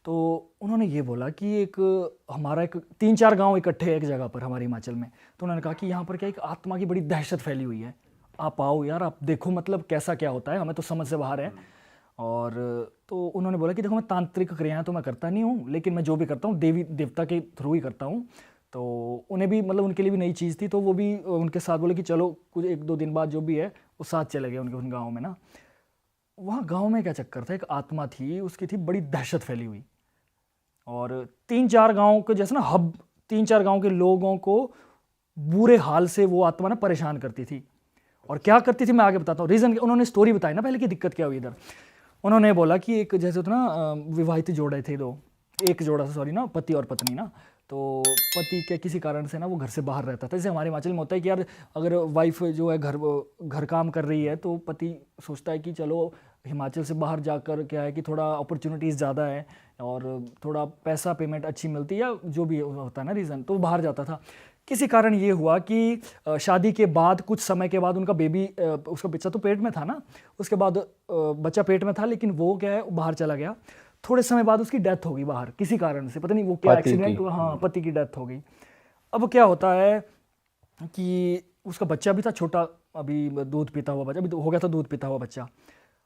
तो उन्होंने ये बोला कि एक हमारा एक 3-4 गांव इकट्ठे हैं एक जगह पर हमारे हिमाचल में। तो उन्होंने कहा कि यहाँ पर क्या एक आत्मा की बड़ी दहशत फैली हुई है, आप आओ यार, आप देखो मतलब कैसा क्या होता है, हमें तो समझ से बाहर है। और तो उन्होंने बोला कि देखो मैं तांत्रिक क्रियाएं तो मैं करता नहीं हूँ, लेकिन मैं जो भी करता हूँ देवी देवता के थ्रू ही करता हूँ। तो उन्हें भी मतलब उनके लिए भी नई चीज़ थी, तो वो भी उनके साथ बोले कि चलो कुछ 1-2 दिन बाद जो भी है वो साथ चले गए उनके उन गाँव में ना। वहाँ गाँव में क्या चक्कर था, एक आत्मा थी, उसकी थी बड़ी दहशत फैली हुई। और 3-4 गाँव के जैसे ना हब, 3-4 गाँव के लोगों को बुरे हाल से वो आत्मा ना परेशान करती थी। और क्या करती थी मैं आगे बताता हूँ रीज़न। उन्होंने स्टोरी बताई ना पहले कि दिक्कत क्या हुई इधर। उन्होंने बोला कि एक जैसे होता ना विवाहित जोड़े थे दो, एक जोड़ा सॉरी ना, पति और पत्नी ना। तो पति के किसी कारण से ना वो घर से बाहर रहता था। जैसे हमारे हिमाचल में होता है कि यार अगर वाइफ जो है घर काम कर रही है तो पति सोचता है कि चलो हिमाचल से बाहर जाकर क्या है कि थोड़ा अपॉर्चुनिटीज़ ज़्यादा है और थोड़ा पैसा पेमेंट अच्छी मिलती है या जो भी होता है ना रीज़न, तो वो बाहर जाता था। किसी कारण ये हुआ कि शादी के बाद कुछ समय के बाद उनका बेबी, उसका बच्चा तो पेट में था ना, उसके बाद बच्चा पेट में था लेकिन वो क्या है बाहर चला गया। थोड़े समय बाद उसकी डेथ हो गई बाहर किसी कारण से, पता नहीं वो क्या एक्सीडेंट हुआ, हाँ पति की डेथ हो गई। अब क्या होता है कि उसका बच्चा भी था छोटा, अभी दूध पीता हुआ बच्चा, अभी तो हो गया था दूध पीता हुआ बच्चा।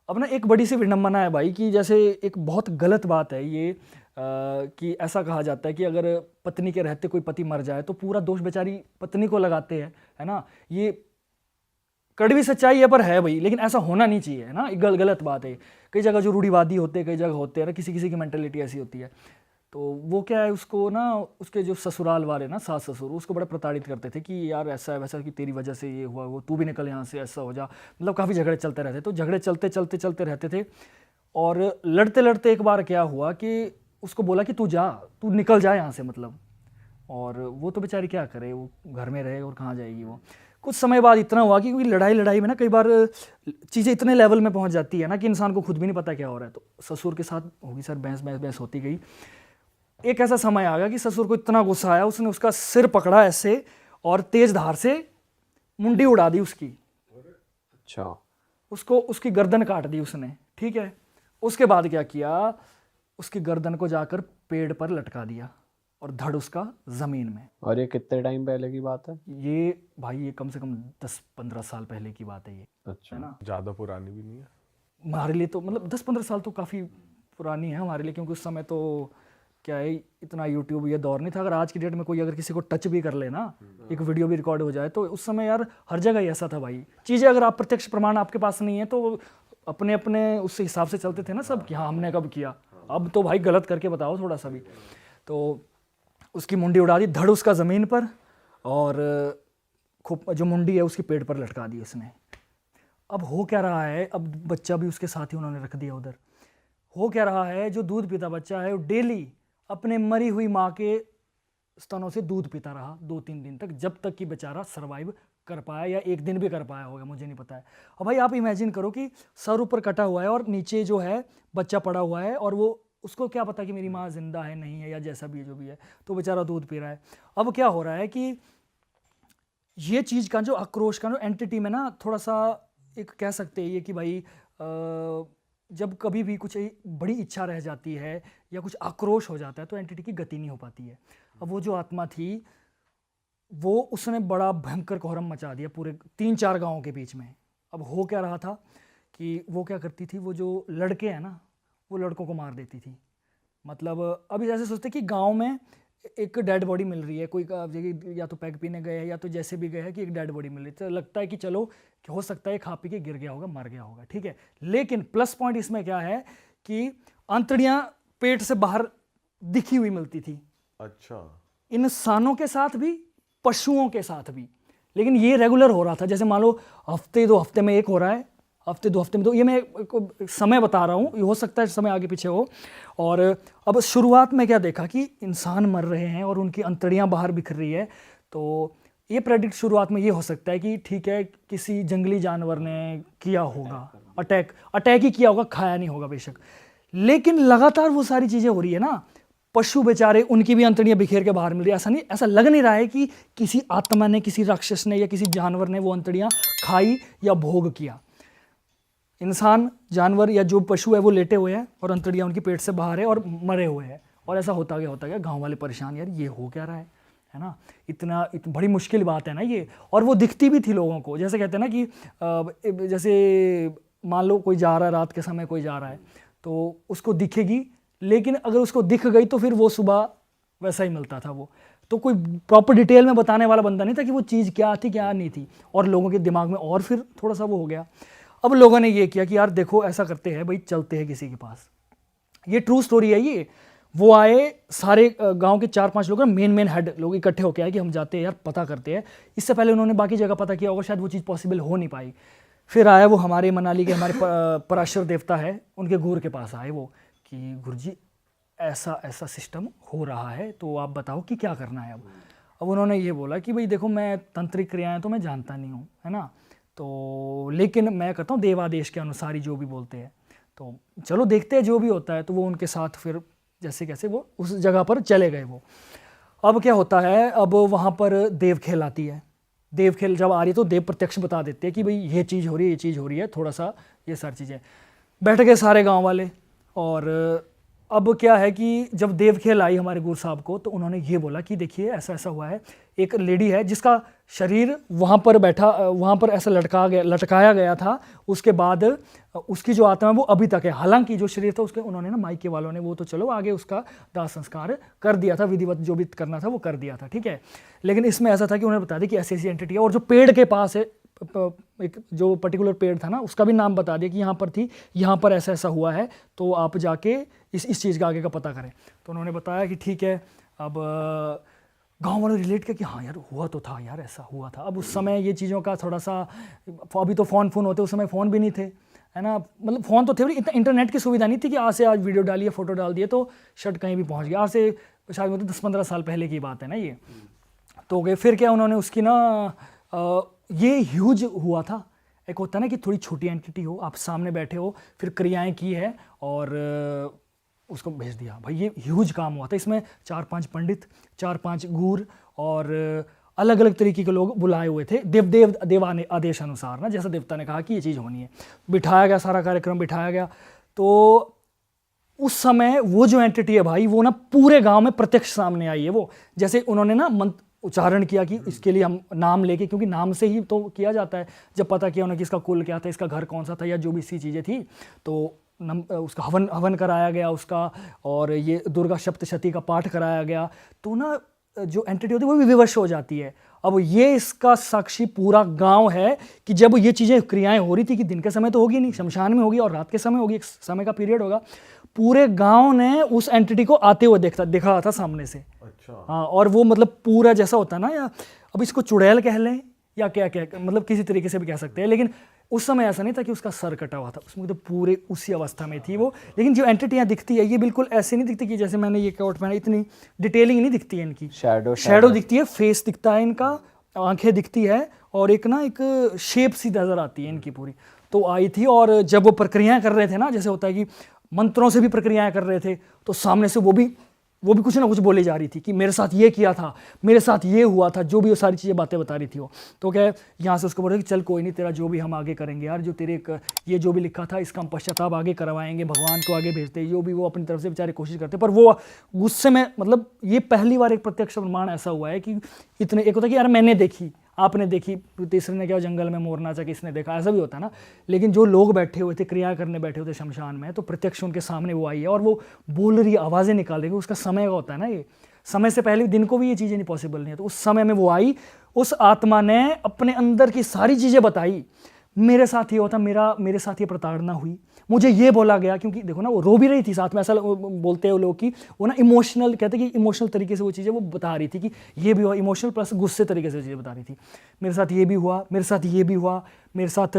अब ना एक बड़ी सी विडंबना है भाई कि जैसे एक बहुत गलत बात है ये कि ऐसा कहा जाता है कि अगर पत्नी के रहते कोई पति मर जाए तो पूरा दोष बेचारी पत्नी को लगाते हैं, है ना। ये कड़वी सच्चाई है पर है भाई, लेकिन ऐसा होना नहीं चाहिए, है ना। गलत बात है। कई जगह जो रूढ़िवादी होते हैं, कई जगह होते हैं ना, किसी किसी की मेंटेलिटी ऐसी होती है। तो वो क्या है, उसको ना उसके जो ससुराल वाले ना, सास ससुर, उसको बड़ा प्रताड़ित करते थे कि यार ऐसा है वैसा, कि तेरी वजह से ये हुआ, वो तू भी निकल यहाँ से, ऐसा हो जा। मतलब काफ़ी झगड़े चलते रहते, तो झगड़े चलते चलते चलते रहते थे। और लड़ते लड़ते एक बार क्या हुआ कि उसको बोला कि तू जा, तू निकल जा यहाँ से मतलब। और वो तो बेचारी क्या करे, वो घर में रहे और कहाँ जाएगी वो। कुछ समय बाद इतना हुआ कि लड़ाई में ना कई बार चीज़ें इतने लेवल में पहुँच जाती है ना कि इंसान को खुद भी नहीं पता क्या हो रहा है। तो ससुर के साथ होगी सर बहस होती गई। एक ऐसा समय आ गया कि ससुर को इतना गुस्सा आया, उसने उसका सिर पकड़ा ऐसे और तेज धार से मुंडी उड़ा दी उसकी। अच्छा। उसको उसकी गर्दन काट दी उसने, ठीक है। उसके बाद क्या किया, उसकी गर्दन को जाकर पेड़ पर लटका दिया और धड़ उसका जमीन में। और ये कितने टाइम पहले की बात है? ये भाई ये कम से कम 10-15 साल पहले की बात है ये, अच्छा, है ना। ज़्यादा पुरानी भी नहीं है हमारे लिए तो मतलब 10-15 साल तो काफ़ी पुरानी है हमारे लिए, क्योंकि उस समय तो क्या है इतना यूट्यूब ये दौर नहीं था। अगर आज की डेट में कोई अगर किसी को टच भी कर ले ना, एक वीडियो भी रिकॉर्ड हो जाए, तो उस समय यार हर जगह ही ऐसा था भाई। चीज़ें अगर आप प्रत्यक्ष प्रमाण आपके पास नहीं है तो अपने अपने उस हिसाब से चलते थे ना सब कि हाँ हमने कब किया। अब तो भाई गलत करके बताओ थोड़ा सा भी। तो उसकी मुंडी उड़ा दी, धड़ उसका ज़मीन पर, और खूब जो मुंडी है उसकी पेट पर लटका दी उसने। अब हो क्या रहा है, अब बच्चा भी उसके साथ ही उन्होंने रख दिया उधर। हो क्या रहा है, जो दूध पीता बच्चा है वो डेली अपने मरी हुई माँ के स्तनों से दूध पीता रहा 2-3 दिन तक, जब तक कि बेचारा सरवाइव कर पाया, या एक दिन भी कर पाया होगा, मुझे नहीं पता है। और भाई आप इमेजिन करो कि सर ऊपर कटा हुआ है और नीचे जो है बच्चा पड़ा हुआ है, और वो उसको क्या पता कि मेरी माँ जिंदा है नहीं है या जैसा भी है जो भी है, तो बेचारा दूध पी रहा है। अब क्या हो रहा है कि ये चीज़ का जो आक्रोश का जो एंटिटी में ना थोड़ा सा एक कह सकते हैं ये कि भाई जब कभी भी कुछ बड़ी इच्छा रह जाती है या कुछ आक्रोश हो जाता है तो एंटिटी की गति नहीं हो पाती है। अब वो जो आत्मा थी वो उसने बड़ा भयंकर कोहरम मचा दिया पूरे 3-4 गांवों के बीच में। अब हो क्या रहा था कि वो क्या करती थी, वो जो लड़के हैं ना वो लड़कों को मार देती थी। मतलब अभी जैसे सोचते कि गांव में एक डेड बॉडी मिल रही है, कोई या तो पैग पीने गए हैं या तो जैसे भी गए हैं कि एक डेड बॉडी मिल रही है, तो लगता है कि चलो कि हो सकता है खा पी के गिर गया होगा, मर गया होगा, ठीक है। लेकिन प्लस पॉइंट इसमें क्या है कि अंतड़ियां पेट से बाहर दिखी हुई मिलती थी। अच्छा, इंसानों के साथ भी पशुओं के साथ भी। लेकिन ये रेगुलर हो रहा था, जैसे मान लो हफ्ते 2 हफ्ते में एक हो रहा है, हफ्ते 2 हफ्ते में। तो ये मैं समय बता रहा हूँ, हो सकता है समय आगे पीछे हो। और अब शुरुआत में क्या देखा कि इंसान मर रहे हैं और उनकी अंतड़ियाँ बाहर बिखर रही है। तो ये प्रेडिक्ट शुरुआत में ये हो सकता है कि ठीक है किसी जंगली जानवर ने किया होगा, अटैक ही किया होगा, खाया नहीं होगा बेशक। लेकिन लगातार वो सारी चीज़ें हो रही है ना, पशु बेचारे उनकी भी अंतड़ियाँ बिखेर के बाहर मिल रही है। ऐसा नहीं, ऐसा लग नहीं रहा है कि किसी आत्मा ने, किसी राक्षस ने या किसी जानवर ने वो अंतड़ियाँ खाई या भोग किया। इंसान, जानवर या जो पशु है वो लेटे हुए हैं और अंतड़ियाँ उनकी पेट से बाहर है और मरे हुए हैं। और ऐसा होता गया गांव वाले परेशान, यार ये हो क्या रहा है ना, इतना बड़ी मुश्किल बात है ना ये। और वो दिखती भी थी लोगों को, जैसे कहते हैं ना कि जैसे मान लो कोई जा रहा है, रात के समय कोई जा रहा है तो उसको दिखेगी, लेकिन अगर उसको दिख गई तो फिर वो सुबह वैसा ही मिलता था वो। तो कोई प्रॉपर डिटेल में बताने वाला बंदा नहीं था कि वो चीज़ क्या थी क्या नहीं थी, और लोगों के दिमाग में और फिर थोड़ा सा वो हो गया। अब लोगों ने ये किया कि यार देखो ऐसा करते हैं भाई, चलते हैं किसी के पास। ये ट्रू स्टोरी है ये। वो आए, सारे गांव के 4-5 लोग ना, मेन हेड लोग इकट्ठे होके आए कि हम जाते हैं यार, पता करते हैं। इससे पहले उन्होंने बाकी जगह पता किया होगा, शायद वो चीज़ पॉसिबल हो नहीं पाई। फिर आया वो हमारे मनाली के हमारे पराशर देवता है, उनके गुरु के पास आए वो कि गुरुजी ऐसा ऐसा सिस्टम हो रहा है, तो आप बताओ कि क्या करना है। अब उन्होंने ये बोला कि भाई देखो, मैं तंत्रिक क्रियाएं तो मैं जानता नहीं हूँ, है ना, तो लेकिन मैं करता हूँ देवादेश के अनुसार ही जो भी बोलते हैं, तो चलो देखते हैं जो भी होता है। तो वो उनके साथ फिर जैसे कैसे वो उस जगह पर चले गए वो। अब क्या होता है, अब वहाँ पर देव खेल आती है। देव खेल जब आ रही है तो देव प्रत्यक्ष बता देते हैं कि भाई ये चीज़ हो रही है, ये चीज़ हो रही है, थोड़ा सा ये सारी चीज़ें। बैठ गए सारे गांव वाले, और अब क्या है कि जब देव खेल आई हमारे गुरु साहब को, तो उन्होंने ये बोला कि देखिए ऐसा ऐसा हुआ है। एक लेडी है जिसका शरीर वहाँ पर बैठा, वहाँ पर ऐसा लटकाया गया था, उसके बाद उसकी जो आत्मा है वो अभी तक है। हालांकि जो शरीर था उसके, उन्होंने ना मायके वालों ने वो तो चलो आगे उसका दाह संस्कार कर दिया था, विधिवत जो भी करना था वो कर दिया था, ठीक है। लेकिन इसमें ऐसा था कि उन्होंने बता दिया कि ऐसी ऐसी एंटिटी है, और जो पेड़ के पास है, एक जो पर्टिकुलर पेड़ था ना, उसका भी नाम बता दिया कि यहाँ पर थी, यहाँ पर ऐसा ऐसा हुआ है, तो आप जाके इस चीज़ का आगे का पता करें। तो उन्होंने बताया कि ठीक है। अब गांव वाले रिलेट किया कि हाँ यार हुआ तो था, यार ऐसा हुआ था। अब उस समय ये चीज़ों का थोड़ा सा, अभी तो फ़ोन होते, उस समय फ़ोन भी नहीं थे, है ना, मतलब फ़ोन तो थे, इतना इंटरनेट की सुविधा नहीं थी कि आज से आज वीडियो डालिए, फ़ोटो डाल दिए तो शर्ट कहीं भी पहुँच गया। आज से शायद मतलब 10-15 साल पहले की बात है ना ये। तो गए फिर क्या, उन्होंने उसकी ना ये ह्यूज हुआ था। एक होता है ना कि थोड़ी छोटी एंटिटी हो, आप सामने बैठे हो, फिर क्रियाएं की है और उसको भेज दिया। भाई ये ह्यूज काम हुआ था। इसमें 4-5 पंडित, 4-5 गूर और अलग अलग तरीके के लोग बुलाए हुए थे, देवाने आदेश अनुसार ना, जैसा देवता ने कहा कि ये चीज़ होनी है। बिठाया गया, सारा कार्यक्रम बिठाया गया। तो उस समय वो जो एंटिटी है भाई, वो ना पूरे गांव में प्रत्यक्ष सामने आई है। वो जैसे उन्होंने ना मंत्र उच्चारण किया कि इसके लिए हम नाम लेके, क्योंकि नाम से ही तो किया जाता है। जब पता किया उन्होंने कि इसका कुल क्या था, इसका घर कौन सा था, या जो भी सी चीज़ें थी, तो उसका हवन कराया गया उसका, और ये दुर्गा सप्तशती का पाठ कराया गया। तो ना जो एंटिटी होती है वो भी विवश हो जाती है। अब ये इसका साक्षी पूरा गांव है कि जब ये चीज़ें क्रियाएं हो रही थी, कि दिन के समय तो होगी नहीं, शमशान में होगी, और रात के समय होगी, एक समय का पीरियड होगा, पूरे गांव ने उस एंटिटी को आते हुए देखा था सामने से। अच्छा। हाँ, और वो मतलब पूरा जैसा होता है ना, या अब इसको चुड़ैल कह लें या क्या क्या, मतलब किसी तरीके से भी कह सकते हैं, लेकिन उस समय ऐसा नहीं था कि उसका सर कटा हुआ था, उसमें तो पूरे उसी अवस्था में थी वो। लेकिन जो एंटिटियाँ दिखती है, ये बिल्कुल ऐसे नहीं दिखती कि जैसे मैंने ये कोट पहना, इतनी डिटेलिंग नहीं दिखती है इनकी। शैडो दिखती है, फेस दिखता है इनका, आंखें दिखती है, और एक ना एक शेप सी नजर आती है इनकी पूरी। तो आई थी, और जब वो प्रक्रियाएं कर रहे थे ना, जैसे होता है कि मंत्रों से भी प्रक्रियाएं कर रहे थे, तो सामने से वो भी कुछ ना कुछ बोली जा रही थी कि मेरे साथ ये किया था, मेरे साथ ये हुआ था, जो भी वो सारी चीज़ें बातें बता रही थी वो। तो क्या यहाँ से उसको बोला कि चल कोई नहीं, तेरा जो भी हम आगे करेंगे यार, जो तेरे ये जो भी लिखा था इसका हम पश्चाताप आगे करवाएंगे, भगवान को आगे भेजते, जो भी वो अपनी तरफ से बेचारे कोशिश करते। पर वो गुस्से में, मतलब ये पहली बार एक प्रत्यक्ष प्रमाण ऐसा हुआ है कि इतने, एक होता है कि यार मैंने देखी, आपने देखी, तीसरे ने क्या जंगल में मोर नाचा कि इसने देखा, ऐसा भी होता है ना। लेकिन जो लोग बैठे हुए थे, क्रिया करने बैठे हुए थे शमशान में, तो प्रत्यक्ष उनके सामने वो आई है, और वो बोल रही, आवाज़ें निकाल रही है। उसका समय का होता है ना, ये समय से पहले दिन को भी ये चीज़ें नहीं पॉसिबल नहीं है। तो उस समय में वो आई, उस आत्मा ने अपने अंदर की सारी चीज़ें बताई। मेरे साथ ये होता, मेरे साथ ये प्रताड़ना हुई, मुझे ये बोला गया, क्योंकि देखो ना वो रो भी रही थी साथ में, ऐसा बोलते हैं वो लोग कि वो ना इमोशनल, कहते हैं कि इमोशनल तरीके से वो चीज़ें वो बता रही थी कि ये भी हुआ, इमोशनल प्लस गुस्से तरीके से वो चीज़ें बता रही थी। मेरे साथ ये भी हुआ, मेरे साथ ये भी हुआ, मेरे साथ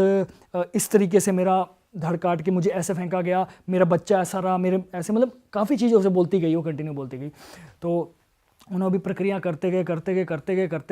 इस तरीके से मेरा धड़ काट के मुझे ऐसे फेंका गया, मेरा बच्चा ऐसा रहा, मेरे ऐसे, मतलब काफ़ी चीज़ें उसे बोलती गई, वो कंटिन्यू बोलती गई। तो उन्होंने भी प्रक्रिया करते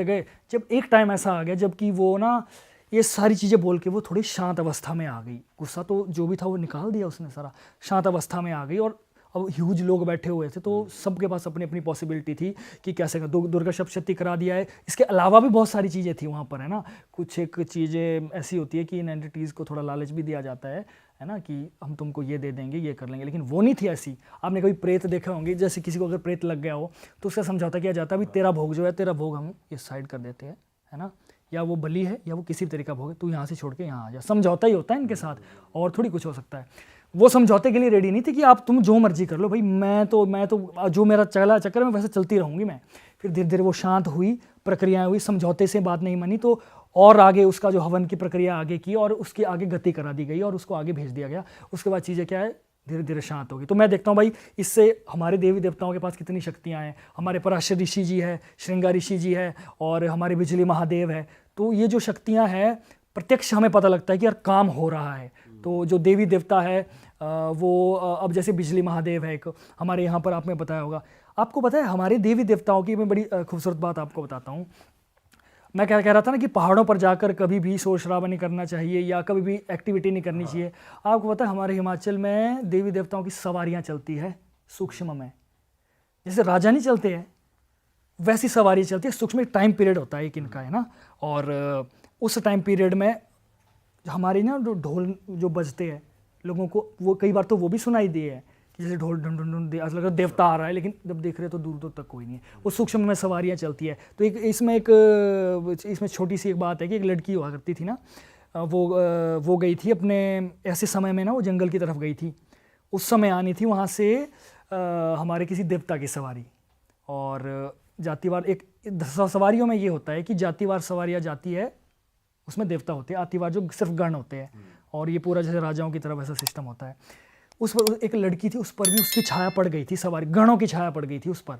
गए, जब एक टाइम ऐसा आ गया जबकि वो ना ये सारी चीज़ें बोल के वो थोड़ी शांत अवस्था में आ गई। गुस्सा तो जो भी था वो निकाल दिया उसने सारा, शांत अवस्था में आ गई। और अब ह्यूज लोग बैठे हुए थे, तो सबके पास अपनी अपनी पॉसिबिलिटी थी कि कैसे दुर्गा सप्तशती करा दिया है। इसके अलावा भी बहुत सारी चीज़ें थी वहाँ पर, है ना। कुछ एक चीज़ें ऐसी होती है कि इन एंटिटीज़ को थोड़ा लालच भी दिया जाता है है ना, कि हम तुमको ये दे देंगे, ये कर लेंगे, लेकिन वो नहीं थी ऐसी। आपने कभी प्रेत देखे होंगे, जैसे किसी को अगर प्रेत लग गया हो तो उसका समझौता किया जाता है, अभी तेरा भोग जो है, तेरा भोग हम इस साइड कर देते हैं, है ना, या वो बलि है या वो किसी भी तरीका भोग है, तू यहाँ से छोड़ के यहाँ आ जा। समझौता ही होता है इनके साथ, और थोड़ी कुछ हो सकता है। वो समझौते के लिए रेडी नहीं थी कि आप तुम जो मर्जी कर लो भाई, मैं तो जो मेरा चला चक्कर में वैसे चलती रहूँगी मैं। फिर धीरे धीरे वो शांत हुई, प्रक्रियाएं हुई, समझौते से बात नहीं मानी तो और आगे उसका जो हवन की प्रक्रिया आगे की और उसकी आगे गति करा दी गई और उसको आगे भेज दिया गया। उसके बाद चीज़ें क्या है, धीरे धीरे शांत होगी। तो मैं देखता हूँ भाई, इससे हमारे देवी देवताओं के पास कितनी शक्तियाँ हैं। हमारे पराशर ऋषि जी है, श्रृंगार ऋषि जी है, और हमारे बिजली महादेव है। तो ये जो शक्तियाँ हैं, प्रत्यक्ष हमें पता लगता है कि यार काम हो रहा है। तो जो देवी देवता है वो अब जैसे बिजली महादेव है एक हमारे यहाँ पर, आपने बताया होगा। आपको पता है हमारे देवी देवताओं की मैं बड़ी खूबसूरत बात आपको बताता हूँ। मैं क्या कह रहा था ना कि पहाड़ों पर जाकर कभी भी शोर शराबा नहीं करना चाहिए या कभी भी एक्टिविटी नहीं करनी चाहिए। आपको पता है हमारे हिमाचल में देवी देवताओं की सवारियाँ चलती है सूक्ष्म में, जैसे राजा नहीं चलते हैं वैसी सवारी चलती है सूक्ष्म। एक टाइम पीरियड होता है एक इनका, है ना, और उस टाइम पीरियड में हमारे ना जो ढोल जो बजते हैं लोगों को, वो कई बार तो वो भी सुनाई दिए है कि जैसे ढोल ढूंढ ढूंढ ऐसा लग रहा है देवता आ रहा है, लेकिन जब देख रहे तो दूर दूर तक कोई नहीं है। वो सूक्ष्म में सवारियाँ चलती है। तो इसमें छोटी सी एक बात है कि एक लड़की हुआ करती थी ना, वो गई थी अपने ऐसे समय में ना, वो जंगल की तरफ गई थी। उस समय आनी थी वहाँ से हमारे किसी देवता की सवारी, और जातिवार एक सवारियों में ये होता है कि जातिवार सवारियाँ जाती है, उसमें देवता होते हैं, आतिवार जो सिर्फ गण होते हैं, और ये पूरा जैसे राजाओं की तरफ ऐसा सिस्टम होता है। उस पर एक लड़की थी, उस पर भी उसकी छाया पड़ गई थी, सवारी गणों की छाया पड़ गई थी उस पर।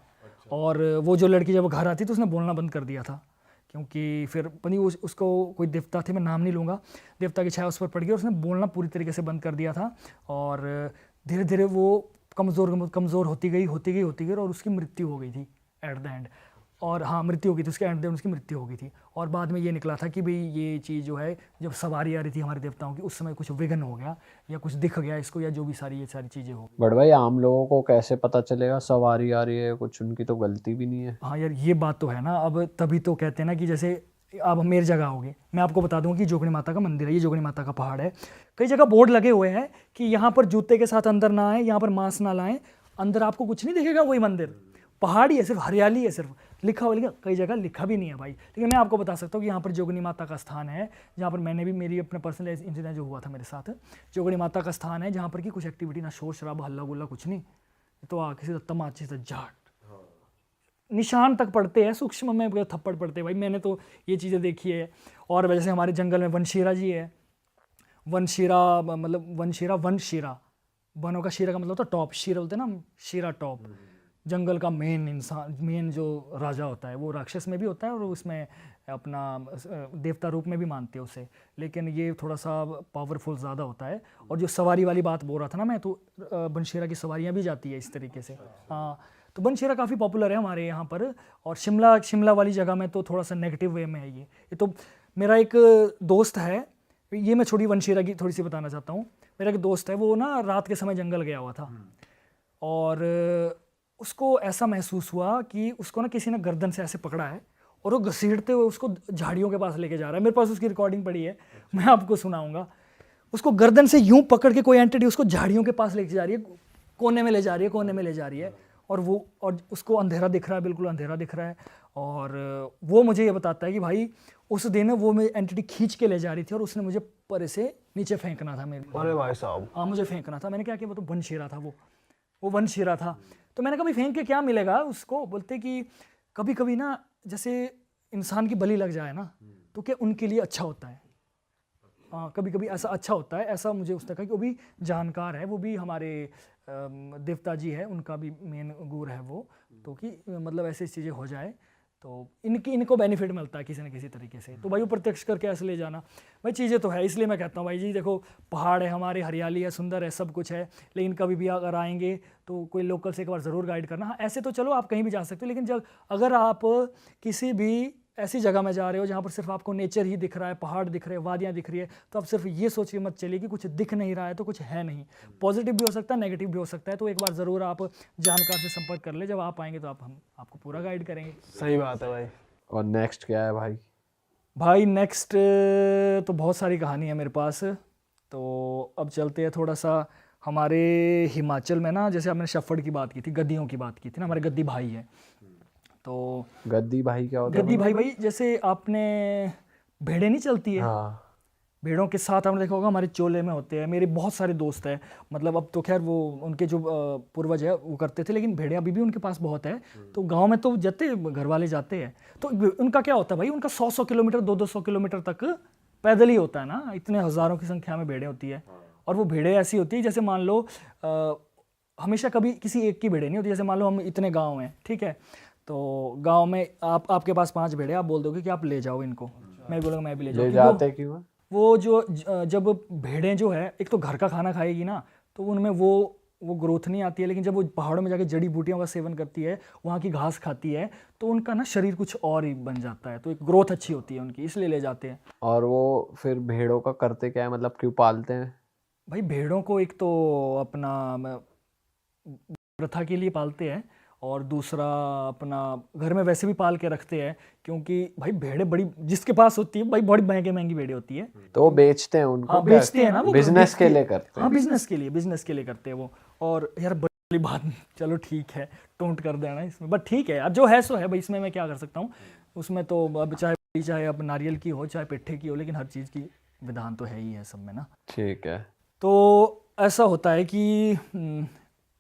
और वो जो लड़की जब घर आती तो उसने बोलना बंद कर दिया था, क्योंकि फिर पनी उसको कोई देवता थे, मैं नाम नहीं लूँगा, देवता की छाया उस पर पड़ गई और उसने बोलना पूरी तरीके से बंद कर दिया था। और धीरे धीरे वो कमज़ोर होती गई और उसकी मृत्यु हो गई थी एट द एंड। और हाँ, मृत्यु हो गई थी उसके एंड, उसकी मृत्यु हो गई थी। और बाद में ये निकला था कि भाई ये चीज़ जो है, जब सवारी आ रही थी हमारे देवताओं की, उस समय कुछ विघ्न हो गया या कुछ दिख गया इसको, या जो भी ये सारी चीज़ें हो। बट भाई आम लोगों को कैसे पता चलेगा सवारी आ रही है, कुछ उनकी तो गलती भी नहीं है। हाँ यार, ये बात तो है ना। अब तभी तो कहते हैं ना कि जैसे अब मेरी जगह होगी, मैं आपको बता दूंगा कि जोगनी माता का मंदिर है, ये जोगनी माता का पहाड़ है। कई जगह बोर्ड लगे हुए हैं कि यहाँ पर जूते के साथ अंदर ना आए, यहाँ पर मांस ना लाएं, अंदर आपको कुछ नहीं दिखेगा, वही मंदिर पहाड़ी है, सिर्फ हरियाली है, सिर्फ लिखा हुआ, लेकिन कई जगह लिखा भी नहीं है भाई। लेकिन मैं आपको बता सकता हूँ कि यहाँ पर जोगनी माता का स्थान है, जहाँ पर मैंने भी मेरी अपने पर्सनल इंसिडेंट जो हुआ था मेरे साथ, जोगनी माता का स्थान है जहाँ पर कि कुछ एक्टिविटी ना, शोर शराबा हल्ला गुल्ला कुछ नहीं, तो किसी तमाचे से जाट निशान तक पड़ते हैं, सूक्ष्म में थप्पड़ पड़ते हैं भाई। मैंने तो ये चीज़ें देखी है। और वैसे हमारे जंगल में वनशीरा जी है, वनशीरा मतलब वनशीरा, वनों का शीरा का मतलब होता है टॉप, शीरा बोलते हैं ना, शीरा टॉप, जंगल का मेन जो राजा होता है, वो राक्षस में भी होता है और उसमें अपना देवता रूप में भी मानते हैं उसे, लेकिन ये थोड़ा सा पावरफुल ज़्यादा होता है। और जो सवारी वाली बात बोल रहा था ना मैं, तो बनशीरा की सवारियाँ भी जाती है इस तरीके से। हाँ, तो बनशीरा काफ़ी पॉपुलर है हमारे यहाँ पर। और शिमला वाली जगह में तो थोड़ा सा नेगेटिव वे में है ये तो। मेरा एक दोस्त है, ये मैं छोटी बनशीरा की थोड़ी सी बताना चाहता हूँ। मेरा एक दोस्त है, वो ना रात के समय जंगल गया हुआ था, और उसको ऐसा महसूस हुआ कि उसको ना किसी ने गर्दन से ऐसे पकड़ा है और वो घसीटते हुए उसको झाड़ियों के पास लेके जा रहा है। मेरे पास उसकी रिकॉर्डिंग पड़ी है, मैं आपको सुनाऊंगा। उसको गर्दन से यूं पकड़ के कोई एंटिटी उसको झाड़ियों के पास लेके जा रही है, कोने में ले जा रही है, और उसको अंधेरा दिख रहा है, बिल्कुल अंधेरा दिख रहा है। और वो मुझे ये बताता है कि भाई उस दिन वो मैं एंटिटी खींच के ले जा रही थी और उसने मुझे परे से नीचे फेंकना था मेरे। अरे भाई साहब, हाँ, मुझे फेंकना था। मैंने क्या किया, वो तो वनशीरा था, वो वनशीरा था। तो मैंने कभी फेंक के क्या मिलेगा उसको। बोलते कि कभी कभी ना जैसे इंसान की बलि लग जाए ना, तो क्या उनके लिए अच्छा होता है। हाँ, कभी कभी ऐसा अच्छा होता है, ऐसा मुझे उसने कहा कि वो भी जानकार है, वो भी हमारे देवता जी है, उनका भी मेन गुरु है वो। तो कि मतलब ऐसी चीज़ें हो जाए तो इनको बेनिफिट मिलता है किसी न किसी तरीके से। तो भाई वो प्रत्यक्ष करके ऐसे ले जाना भाई, चीज़ें तो है। इसलिए मैं कहता हूँ भाई जी, देखो पहाड़ है हमारे, हरियाली है, सुंदर है, सब कुछ है, लेकिन कभी भी अगर आएंगे तो कोई लोकल से एक बार ज़रूर गाइड करना। हाँ, ऐसे तो चलो आप कहीं भी जा सकते हो, लेकिन अगर आप किसी भी ऐसी जगह में जा रहे हो जहाँ पर सिर्फ आपको नेचर ही दिख रहा है, पहाड़ दिख रहे हैं, वादियाँ दिख रही है, तो आप सिर्फ ये सोच के मत चलिए कि कुछ दिख नहीं रहा है तो कुछ है नहीं। पॉजिटिव भी हो सकता है, नेगेटिव भी हो सकता है। तो एक बार ज़रूर आप जानकार से संपर्क कर ले, जब आप आएंगे तो हम आपको पूरा गाइड करेंगे। सही बात है भाई। और नेक्स्ट क्या है भाई? नेक्स्ट तो बहुत सारी कहानी है मेरे पास। तो अब चलते हैं थोड़ा सा हमारे हिमाचल में ना, जैसे आपने शफड़ की बात की थी, गद्दियों की बात की थी ना, हमारे गद्दी भाई है। तो गद्दी भाई क्या होता है? गद्दी भाई जैसे आपने भेड़ें नहीं चलती है, हाँ भेड़ों के साथ आपने देखा होगा हमारे चोले में होते हैं। मेरे बहुत सारे दोस्त हैं, मतलब अब तो खैर वो उनके जो पूर्वज है वो करते थे, लेकिन भेड़ें अभी भी उनके पास बहुत है। तो गांव में तो जाते, घर वाले जाते हैं। तो उनका क्या होता है भाई, उनका 100 किलोमीटर 200 किलोमीटर तक पैदल ही होता है ना, इतने हज़ारों की संख्या में भेड़ें होती है। और वो भेड़ें ऐसी होती है जैसे मान लो हमेशा कभी किसी एक की भेड़ें नहीं होती। जैसे मान लो हम इतने गाँव हैं, ठीक है, तो गाँव में आपके पास 5 भेड़ें, आप बोल दोगे कि आप ले जाओ इनको, मैं बोलूँगा मैं भी ले ले जाऊँ। जाते क्यों है? वो जो जब भेड़ें जो है, एक तो घर का खाना खाएगी ना, तो उनमें वो ग्रोथ नहीं आती है। लेकिन जब वो पहाड़ों में जाके जड़ी बूटियों का सेवन करती है, वहाँ की घास खाती है, तो उनका ना शरीर कुछ और ही बन जाता है। तो एक ग्रोथ अच्छी होती है उनकी, इसलिए ले जाते हैं। और वो फिर भेड़ों का करते क्या है, मतलब क्यों पालते हैं? भाई भेड़ों को एक तो अपना प्रथा के लिए पालते हैं, और दूसरा अपना घर में वैसे भी पाल के रखते हैं, क्योंकि भाई भेड़ें बड़ी जिसके पास होती है भाई, बड़ी महंगी महंगी भेड़ें होती है। तो वो बेचते हैं उनको? हाँ क्या बेचते हैं ना, वो बिजनेस के लिए करते हैं? हाँ बिजनेस के लिए करते हैं वो। और यार बड़ी बात, चलो ठीक है, टोंट कर देना इसमें, बट ठीक है, अब जो है सो है भाई, इसमें मैं क्या कर सकता हूँ। उसमें तो अब चाहे अब नारियल की हो चाहे पिट्ठे की हो, लेकिन हर चीज़ की विधान तो है ही है सब में ना। ठीक है। तो ऐसा होता है कि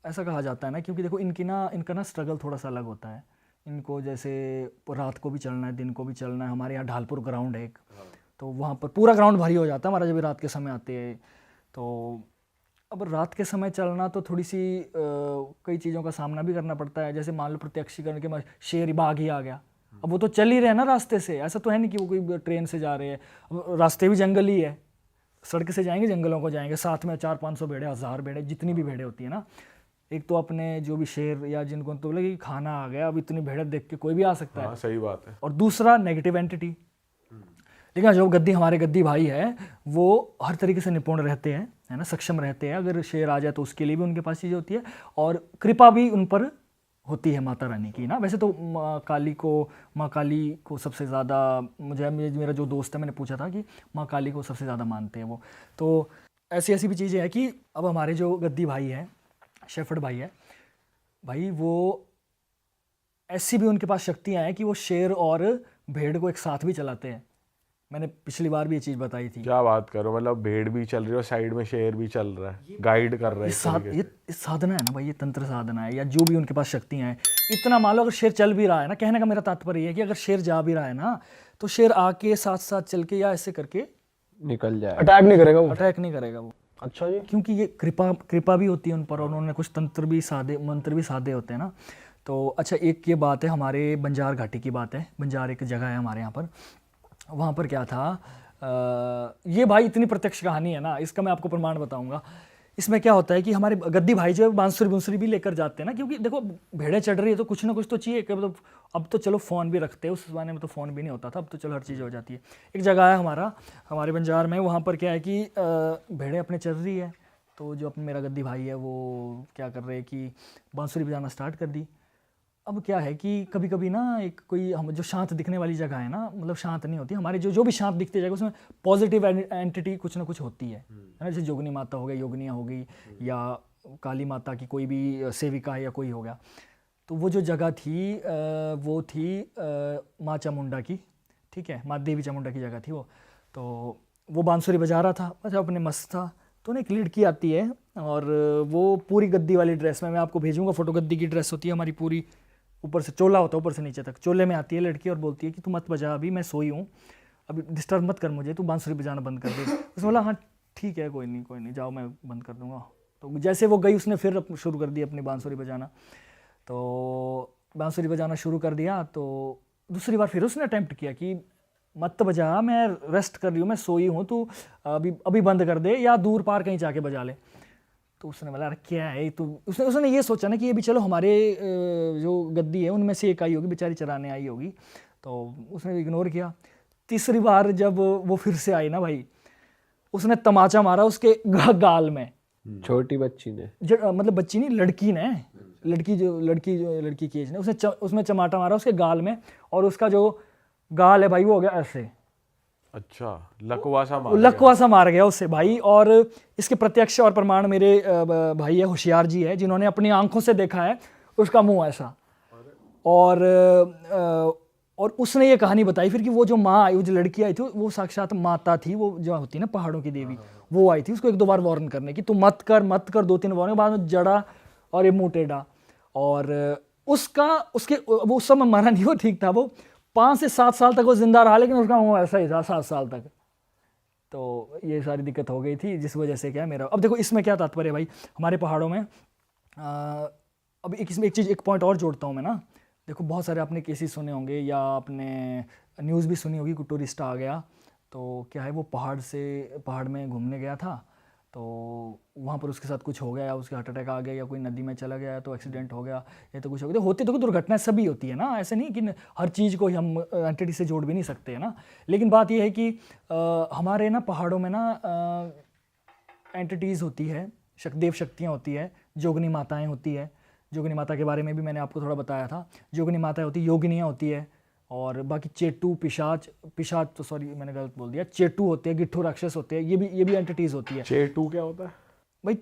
ऐसा कहा जाता है ना, क्योंकि देखो इनका ना स्ट्रगल थोड़ा सा अलग होता है। इनको जैसे रात को भी चलना है, दिन को भी चलना है। हमारे यहाँ ढालपुर ग्राउंड है एक, तो वहाँ पर पूरा ग्राउंड भारी हो जाता है हमारा जब रात के समय आते हैं। तो अब रात के समय चलना तो थोड़ी सी कई चीज़ों का सामना भी करना पड़ता है। जैसे मान लो प्रत्यक्षीकरण के बाद शेर बाघ ही आ गया, अब वो तो चल ही रहे हैं ना रास्ते से, ऐसा तो है नहीं कि वो कोई ट्रेन से जा रहे हैं। अब रास्ते भी जंगल ही है, सड़क से जाएंगे जंगलों को जाएंगे, साथ में 400-500 भेड़ें, 1000 भेड़ें, जितनी भी भेड़ें होती है ना। एक तो अपने जो भी शेर या जिनको तो बोले कि खाना आ गया, अब इतनी भेड़ें देख के कोई भी आ सकता है। हाँ सही बात है। और दूसरा नेगेटिव एंटिटी। लेकिन जो हमारे गद्दी भाई है, वो हर तरीके से निपुण रहते हैं, है ना, सक्षम रहते हैं। अगर शेर आ जाए तो उसके लिए भी उनके पास चीज़ें होती है, और कृपा भी उन पर होती है माता रानी की ना। वैसे तो माँ काली को सबसे ज़्यादा, मेरा जो दोस्त है, मैंने पूछा था कि माँ काली को सबसे ज़्यादा मानते हैं वो। तो ऐसी भी चीज़ें हैं कि अब हमारे जो गद्दी भाई है, शेफर्ड भाई है भाई, वो ऐसी भी उनके पास शक्तियाँ हैं कि वो शेर और भेड़ को एक साथ भी चलाते हैं। मैंने पिछली बार भी ये चीज़ बताई थी। क्या बात करो, मतलब भेड़ भी चल रही है और साइड में शेर भी चल रहा है, गाइड कर रहा है इस तरीके से। ये साधना है ना भाई, ये तंत्र साधना है, या जो भी उनके पास शक्तियाँ हैं। इतना मान लो अगर शेर चल भी रहा है ना, कहने का मेरा तात्पर्य है कि अगर शेर जा भी रहा है ना, तो शेर आके साथ साथ चल के या ऐसे करके निकल जाए, अटैक नहीं करेगा वो। अटैक नहीं करेगा वो। अच्छा जी। क्योंकि ये कृपा भी होती है उन पर, और उन्होंने कुछ मंत्र भी साधे होते हैं ना। तो अच्छा, एक ये बात है, हमारे बंजार घाटी की बात है। बंजार एक जगह है हमारे यहाँ पर, वहाँ पर क्या था, ये भाई इतनी प्रत्यक्ष कहानी है ना, इसका मैं आपको प्रमाण बताऊंगा। इसमें क्या होता है कि हमारे गद्दी भाई जो है बांसुरी भी लेकर जाते हैं ना, क्योंकि देखो भेड़ें चढ़ रही है तो कुछ ना कुछ तो चाहिए। अब तो चलो फ़ोन भी रखते हैं, उस ज़माने में तो फ़ोन भी नहीं होता था, अब तो चलो हर चीज़ हो जाती है। एक जगह है हमारे बंजार में, वहाँ पर क्या है कि भेड़ें अपने चल रही है, तो जो मेरा गद्दी भाई है वो क्या कर रहे हैं कि बांसुरी बजाना स्टार्ट कर दी। अब क्या है कि कभी कभी ना एक कोई हम जो शांत दिखने वाली जगह है ना, मतलब शांत नहीं होती हमारे, जो भी शांत दिखती जगह उसमें पॉजिटिव एंटिटी कुछ ना कुछ होती है ना। जैसे जोगनी माता हो गई, योगनिया हो गई, या काली माता की कोई भी सेविका है या कोई हो गया। तो वो जो जगह थी वो थी माँ चामुंडा की, ठीक है, माँ देवी चामुंडा की जगह थी वो। तो वो बांसुरी बजा रहा था, अच्छा अपने मस्त था। तो ना एक लड़की आती है, और वो पूरी गद्दी वाली ड्रेस में, मैं आपको भेजूंगा फोटो, गद्दी की ड्रेस होती है हमारी पूरी, ऊपर से चोला होता है, ऊपर से नीचे तक चोले में आती है लड़की, और बोलती है कि तू मत बजा, अभी मैं सोई हूँ, अभी डिस्टर्ब मत कर मुझे, तू बांसुरी बजाना बंद कर दे। उसने बोला हाँ ठीक है, कोई नहीं जाओ, मैं बंद कर दूंगा। तो जैसे वो गई, उसने फिर शुरू कर दी अपनी बांसुरी बजाना। तो बांसुरी बजाना शुरू कर दिया, तो दूसरी बार फिर उसने अटैम्प्ट किया कि मत बजा, मैं रेस्ट कर रही हूँ, मैं सोई हूँ, तू अभी बंद कर दे, या दूर पार कहीं जाके बजा ले। तो उसने बोला अरे क्या है, तो उसने ये सोचा ना कि ये भी चलो हमारे जो गद्दी है उनमें से एक आई होगी, बेचारी चराने आई होगी, तो उसने इग्नोर किया। तीसरी बार जब वो फिर से आई ना भाई, उसने तमाचा मारा उसके गाल में। छोटी बच्ची ने? मतलब बच्ची नहीं, लड़की ने, लड़की की एज ने, उसमें चमाटा मारा उसके गाल में, और उसका जो गाल है भाई वो हो गया ऐसे, अच्छा, लकवा सा वो मार लकवा सा मार गया उससे भाई। और इसके प्रत्यक्ष और प्रमाण मेरे भाई है, होशियार जी है, जिन्होंने अपनी आंखों से देखा है उसका मुंह ऐसा। और उसने ये कहानी बताई फिर कि वो जो माँ आई, वो जो लड़की आई थी, वो साक्षात माता थी, वो जो होती है ना पहाड़ों की देवी, वो आई थी उसको 1-2 बार वार्न करने की, तू मत कर मत कर, 2-3 वार्निंग बाद में जड़ा और ये मुंह टेढ़ा। और वो उस समय मरा नहीं, वो ठीक था, वो 5 से 7 साल तक वो जिंदा रहा, लेकिन उसका मुंह ऐसा ही था 7 साल तक। तो ये सारी दिक्कत हो गई थी, जिस वजह से क्या मेरा, अब देखो इसमें क्या तात्पर्य है भाई, हमारे पहाड़ों में अब इसमें एक चीज़, एक पॉइंट और जोड़ता हूँ मैं ना। देखो बहुत सारे आपने केसेस सुने होंगे या आपने न्यूज़ भी सुनी होगी, कोई टूरिस्ट आ गया तो क्या है, वो पहाड़ में घूमने गया था, तो वहाँ पर उसके साथ कुछ हो गया, या उसके हार्ट अटैक आ गया, या कोई नदी में चला गया तो एक्सीडेंट हो गया, या तो कुछ हो गया, तो होती तो दुर्घटनाएं सभी होती है ना, ऐसे नहीं कि हर चीज़ को हम एंटिटी से जोड़ भी नहीं सकते है ना। लेकिन बात यह है कि हमारे ना पहाड़ों में ना एंटिटीज़ होती है, देव शक्तियाँ होती है, जोगनी माताएँ होती है। जोगनी माता के बारे में भी मैंने आपको थोड़ा बताया था। जोगनी माता होती है, योगिनियाँ होती है, और बाकी चेटू, पिशाच तो सॉरी मैंने गलत बोल दिया, चेटू होते हैं, गिट्ठू राक्षस होते हैं, ये भी एंटिटीज़ होती है। चेटू क्या होता है भाई?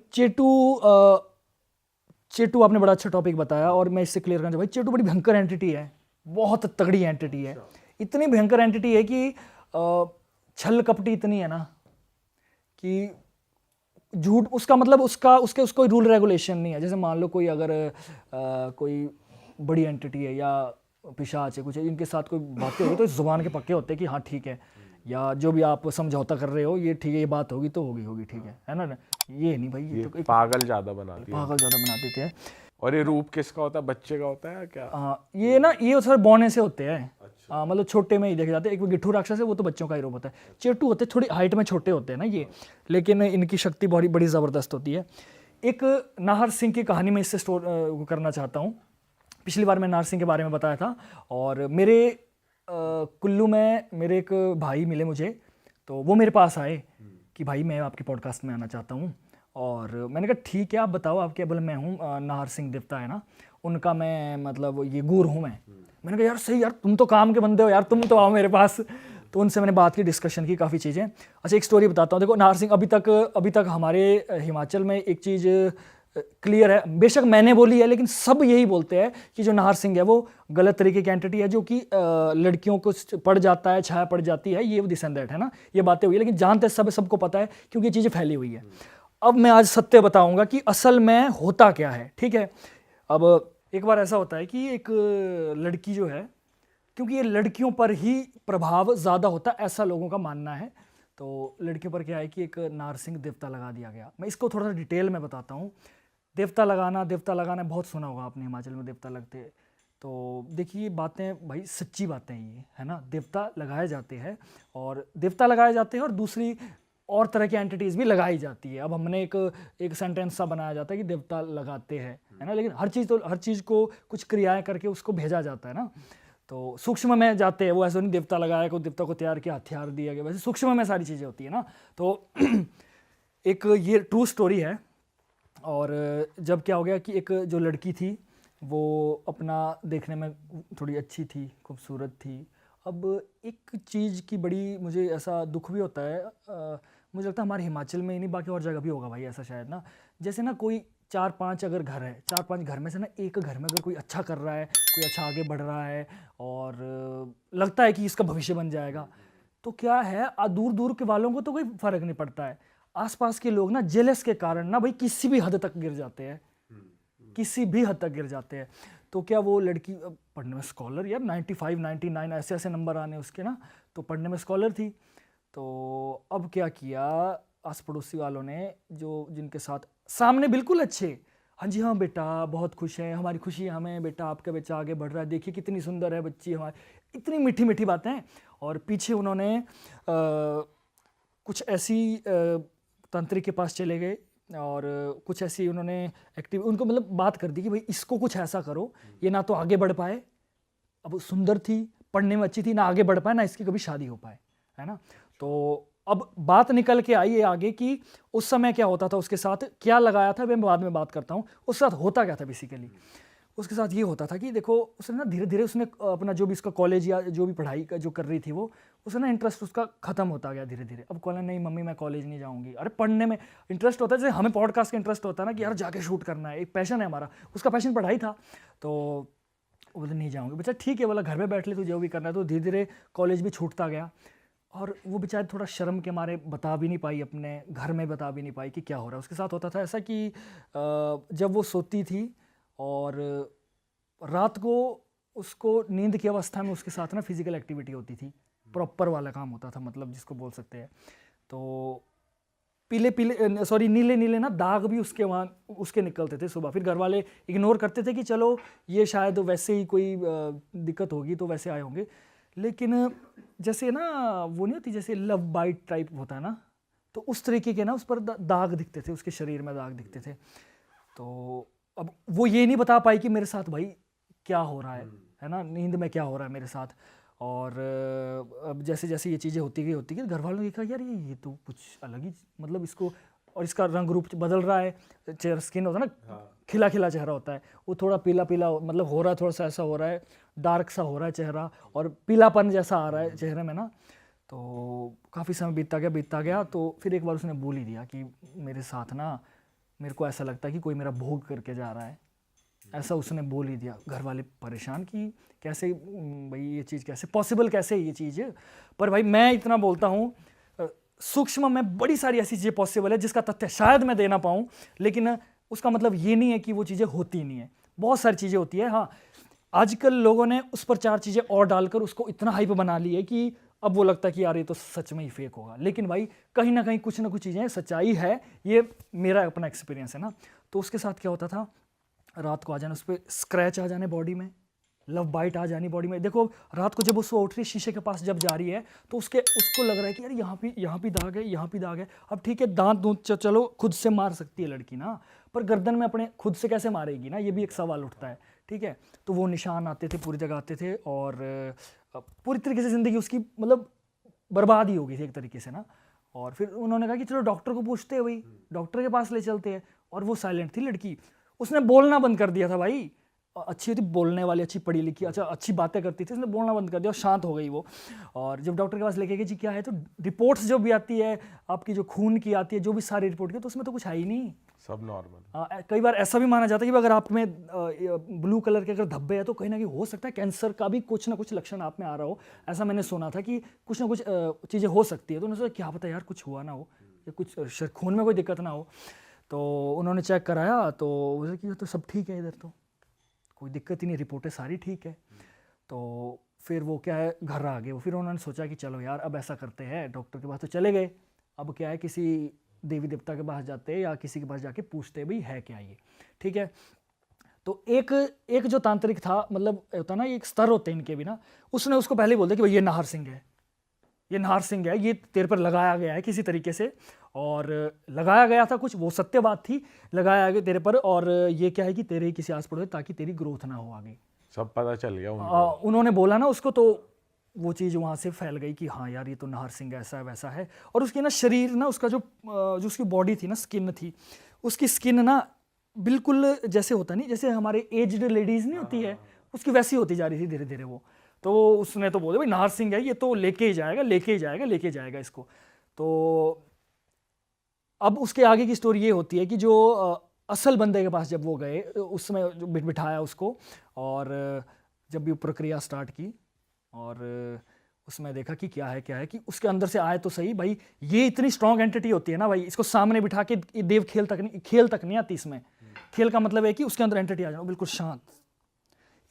चेटू आपने बड़ा अच्छा टॉपिक बताया, और मैं इससे क्लियर करना चाहूँ भाई, चेटू बड़ी भयंकर एंटिटी है, बहुत तगड़ी एंटिटी है। इतनी भयंकर एंटिटी है कि छल कपटी इतनी है ना कि झूठ, उसका मतलब उसके कोई रूल रेगुलेशन नहीं है। जैसे मान लो कोई अगर कोई बड़ी एंटिटी है या पिशाच है कुछ है, इनके साथ कोई बातें होगी तो इस जुबान के पक्के होते हैं कि हाँ ठीक है, या जो भी आप समझौता कर रहे हो ये ठीक है, ये बात होगी तो होगी ठीक है ना। ये नहीं भाई, ये तो पागल ज्यादा बनाती है, पागल ज़्यादा बना देते हैं। और ये रूप किसका होता है, बच्चे का होता है क्या? ये सर बौने से होते हैं। मतलब छोटे में ही देखे जाते हैं। एक वो गिट्ठू राक्षस है, वो तो बच्चों का ही रूप होता है। चेटू होते हैं, थोड़ी हाइट में छोटे होते हैं ना ये, लेकिन इनकी शक्ति बहुत बड़ी ज़बरदस्त होती है। एक नाहर सिंह की कहानी में इससे करना चाहता हूँ। पिछली बार मैं नाहर सिंह के बारे में बताया था, और मेरे कुल्लू में मेरे एक भाई मिले मुझे, तो वो मेरे पास आए कि भाई मैं आपके पॉडकास्ट में आना चाहता हूँ। और मैंने कहा ठीक है, आप बताओ, आप क्या बोले? मैं हूँ नाहर सिंह देवता है ना, उनका मैं मतलब ये गुरु हूँ मैंने कहा यार सही यार, तुम तो काम के बंदे हो यार, तुम तो आओ मेरे पास। तो उनसे मैंने बात की, डिस्कशन की काफ़ी चीज़ें। अच्छा एक स्टोरी बताता हूँ। देखो नाहर सिंह अभी तक हमारे हिमाचल में एक चीज़ क्लियर है, बेशक मैंने बोली है लेकिन सब यही बोलते हैं कि जो नाहर सिंह है वो गलत तरीके की एंटिटी है, जो कि लड़कियों को पड़ जाता है, छाया पड़ जाती है, ये दिस एंड दैट है ना, ये बातें हुई है, लेकिन जानते सबको पता है क्योंकि ये चीज़ें फैली हुई है। अब मैं आज सत्य बताऊंगा कि असल में होता क्या है, ठीक है। अब एक बार ऐसा होता है कि एक लड़की जो है, क्योंकि ये लड़कियों पर ही प्रभाव ज़्यादा होता है ऐसा लोगों का मानना है, तो लड़कियों पर क्या है कि एक नाहर सिंह देवता लगा दिया गया। मैं इसको थोड़ा सा डिटेल में बताता हूँ। देवता लगाना बहुत सुना होगा आपने, हिमाचल में देवता लगते। तो देखिए बातें भाई सच्ची बातें ये है ना, देवता लगाए जाते हैं, और दूसरी और तरह की एंटिटीज़ भी लगाई जाती है। अब हमने एक सेंटेंस सा बनाया जाता है कि देवता लगाते हैं, है ना, लेकिन हर चीज़ को कुछ क्रियाएं करके उसको भेजा जाता है ना। तो सूक्ष्म में जाते हैं, वो ऐसा नहीं देवता लगाया को देवता को तैयार किया, हथियार दिया गया, वैसे सूक्ष्म में सारी चीज़ें होती है ना। तो एक ये ट्रू स्टोरी है। और जब क्या हो गया कि एक जो लड़की थी वो अपना देखने में थोड़ी अच्छी थी, खूबसूरत थी। अब एक चीज़ की बड़ी मुझे ऐसा दुख भी होता है, मुझे लगता है हमारे हिमाचल में ही नहीं बाकी और जगह भी होगा भाई ऐसा शायद ना। जैसे ना कोई 4-5 अगर घर है, 4-5 घर में से ना एक घर में अगर कोई अच्छा कर रहा है, कोई अच्छा आगे बढ़ रहा है और लगता है कि इसका भविष्य बन जाएगा, तो क्या है दूर दूर के वालों को तो कोई फ़र्क नहीं पड़ता है, आसपास के लोग ना जेलस के कारण ना भाई किसी भी हद तक गिर जाते हैं, किसी भी हद तक गिर जाते हैं। तो क्या वो लड़की पढ़ने में स्कॉलर यार, 95 99 ऐसे ऐसे नंबर आने उसके ना, तो पढ़ने में स्कॉलर थी। तो अब क्या किया आस पड़ोसी वालों ने, जो जिनके साथ सामने बिल्कुल अच्छे, हाँ जी हाँ बेटा बहुत खुश है, हमारी खुशी है हमें बेटा, आपका बच्चा आगे बढ़ रहा है, देखिए कितनी सुंदर है बच्ची हमारी, इतनी मीठी मीठी बातें। और पीछे उन्होंने कुछ ऐसी तांत्रिक के पास चले गए और कुछ ऐसी उन्होंने उनको मतलब बात कर दी कि भाई इसको कुछ ऐसा करो, ये ना तो आगे बढ़ पाए, अब सुंदर थी, पढ़ने में अच्छी थी, ना आगे बढ़ पाए ना इसकी कभी शादी हो पाए, है ना। तो अब बात निकल के आई है आगे कि उस समय क्या होता था उसके साथ, क्या लगाया था मैं बाद में बात करता हूँ, उसके साथ होता क्या था बेसिकली। उसके साथ ये होता था कि देखो उसने ना धीरे धीरे उसने अपना जो भी इसका कॉलेज या जो भी पढ़ाई का जो कर रही थी वो उसने ना इंटरेस्ट उसका ख़त्म होता गया धीरे धीरे। अब कॉलेज नहीं मम्मी मैं कॉलेज नहीं जाऊँगी। अरे पढ़ने में इंटरेस्ट होता है, जैसे हमें पॉडकास्ट का इंटरेस्ट होता है ना कि यार जाके शूट करना है, एक पैशन है हमारा, उसका पैशन पढ़ाई था। तो वो बोले नहीं जाऊँगी। बच्चा ठीक है बोला घर में बैठ ले, तू जो भी करना है। तो धीरे धीरे कॉलेज भी छूटता गया और वो बेचारी थोड़ा शर्म के मारे बता भी नहीं पाई, अपने घर में बता भी नहीं पाई कि क्या हो रहा है। उसके साथ होता था ऐसा कि जब वो सोती थी और रात को उसको नींद की अवस्था में उसके साथ ना फिजिकल एक्टिविटी होती थी, प्रॉपर वाला काम होता था, मतलब जिसको बोल सकते हैं। तो नीले नीले ना दाग भी उसके वहाँ उसके निकलते थे सुबह। फिर घर वाले इग्नोर करते थे कि चलो ये शायद वैसे ही कोई दिक्कत होगी तो वैसे आए होंगे। लेकिन जैसे ना वो नहीं होती जैसे लव बाइट टाइप होता है ना, तो उस तरीके के ना उस पर दाग दिखते थे, उसके शरीर में दाग दिखते थे। तो अब वो ये नहीं बता पाई कि मेरे साथ भाई क्या हो रहा है ना, नींद में क्या हो रहा है मेरे साथ। और अब जैसे जैसे ये चीज़ें होती गई घर वालों ने देखा यार ये तो कुछ अलग ही, मतलब इसको, और इसका रंग रूप बदल रहा है, चेहरा स्किन होता है ना खिला खिला चेहरा होता है, वो थोड़ा पीला पीला मतलब हो रहा है, थोड़ा सा ऐसा हो रहा है, डार्क सा हो रहा है चेहरा और पीलापन जैसा आ रहा है चेहरे में ना। तो काफ़ी समय बीतता गया तो फिर एक बार उसने बोल ही दिया कि मेरे साथ ना मेरे को ऐसा लगता है कि कोई मेरा भोग करके जा रहा है। ऐसा उसने बोल ही दिया। घर वाले परेशान कि कैसे भाई ये चीज़ कैसे पॉसिबल, कैसे ये चीज़। पर भाई मैं इतना बोलता हूँ सूक्ष्म में बड़ी सारी ऐसी चीज़ें पॉसिबल है जिसका तथ्य शायद मैं दे ना पाऊँ, लेकिन उसका मतलब ये नहीं है कि वो चीज़ें होती नहीं है। बहुत सारी चीज़ें होती है। हाँ, आजकल लोगों ने उस पर 4 चीज़ें और डालकर उसको इतना हाइप बना ली है कि अब वो लगता है कि यार ये तो सच में ही फेक होगा। लेकिन भाई कहीं ना कहीं कुछ ना कुछ चीज़ें सच्चाई है, ये मेरा अपना एक्सपीरियंस है ना। तो उसके साथ क्या होता था, रात को आ जाना, उस पर स्क्रैच आ जाने बॉडी में, लव बाइट आ जानी बॉडी में। देखो रात को जब वो उठ रही शीशे के पास जब जा रही है तो उसको लग रहा है कि यार यहाँ भी दाग है, यहाँ भी दाग है। अब ठीक है दांत दूंत चलो खुद से मार सकती है लड़की ना, पर गर्दन में अपने खुद से कैसे मारेगी ना, ये भी एक सवाल उठता है। ठीक है, तो वो निशान आते थे पूरी जगह आते थे और पूरी तरीके से ज़िंदगी उसकी मतलब बर्बाद ही हो गई थी एक तरीके से ना। और फिर उन्होंने कहा कि चलो डॉक्टर को पूछते हैं, भाई डॉक्टर के पास ले चलते हैं। और वो साइलेंट थी लड़की, उसने बोलना बंद कर दिया था भाई। अच्छी थी, बोलने वाली, अच्छी पढ़ी लिखी, अच्छा अच्छी बातें करती थी, उसने बोलना बंद कर दिया और शांत हो गई वो। और जब डॉक्टर के पास लेके गई जी क्या है, तो रिपोर्ट्स जो भी आती है आपकी, जो खून की आती है, जो भी सारी रिपोर्ट की, तो उसमें तो कुछ है ही नहीं, सब नॉर्मल। कई बार ऐसा भी माना जाता है कि अगर आप में ब्लू कलर के अगर धब्बे हैं तो कहीं ना कहीं हो सकता है कैंसर का भी कुछ ना कुछ लक्षण आप में आ रहा हो। ऐसा मैंने सुना था कि कुछ ना कुछ चीज़ें हो सकती है। तो उन्होंने सोचा क्या पता यार कुछ हुआ ना हो या कुछ खून में कोई दिक्कत ना हो। तो उन्होंने चेक कराया तो उसे कि तो सब ठीक है, इधर तो कोई दिक्कत ही नहीं, रिपोर्टें सारी ठीक है। तो फिर वो क्या है घर आ गए वो। फिर उन्होंने सोचा कि चलो यार अब ऐसा करते हैं, डॉक्टर के पास तो चले गए, अब क्या है किसी देवी देवता के पास जाते हैं या किसी के पास जाके पूछते भाई है क्या ये। ठीक है, तो एक जो तांत्रिक था, मतलब होता ना एक स्तर होते हैं इनके भी ना, उसने उसको पहले ही बोल दिया कि भाई ये नाहर सिंह है, ये नाहर सिंह है, ये तेरे पर लगाया गया है किसी तरीके से। और लगाया गया था कुछ, वो सत्य बात थी, लगाया गया तेरे पर। और ये क्या है कि तेरे ही किसी आस पड़ोस ताकि तेरी ग्रोथ ना हो आगे, सब पता चल गया उनको। उन्होंने बोला ना उसको, तो वो चीज़ वहाँ से फैल गई कि हाँ यार ये तो नाहर सिंह ऐसा है वैसा है। और उसकी ना शरीर ना, उसका जो उसकी बॉडी थी ना, स्किन थी, उसकी स्किन ना बिल्कुल जैसे होता नहीं, जैसे हमारे एज्ड लेडीज़ नहीं होती है, उसकी वैसी होती जा रही थी धीरे धीरे वो। तो उसने तो बोले भाई नाहर सिंह है ये, तो लेके ही जाएगा इसको। तो अब उसके आगे की स्टोरी ये होती है कि जो असल बंदे के पास जब वो गए, उसमें जो बिठाया उसको, और जब भी प्रक्रिया स्टार्ट की और उसमें देखा कि क्या है कि उसके अंदर से आए तो सही भाई। ये इतनी स्ट्रांग एंटिटी होती है ना भाई, इसको सामने बिठा के देव खेल तक नहीं आती इसमें। खेल का मतलब है कि उसके अंदर एंटिटी आ जाना बिल्कुल शांत,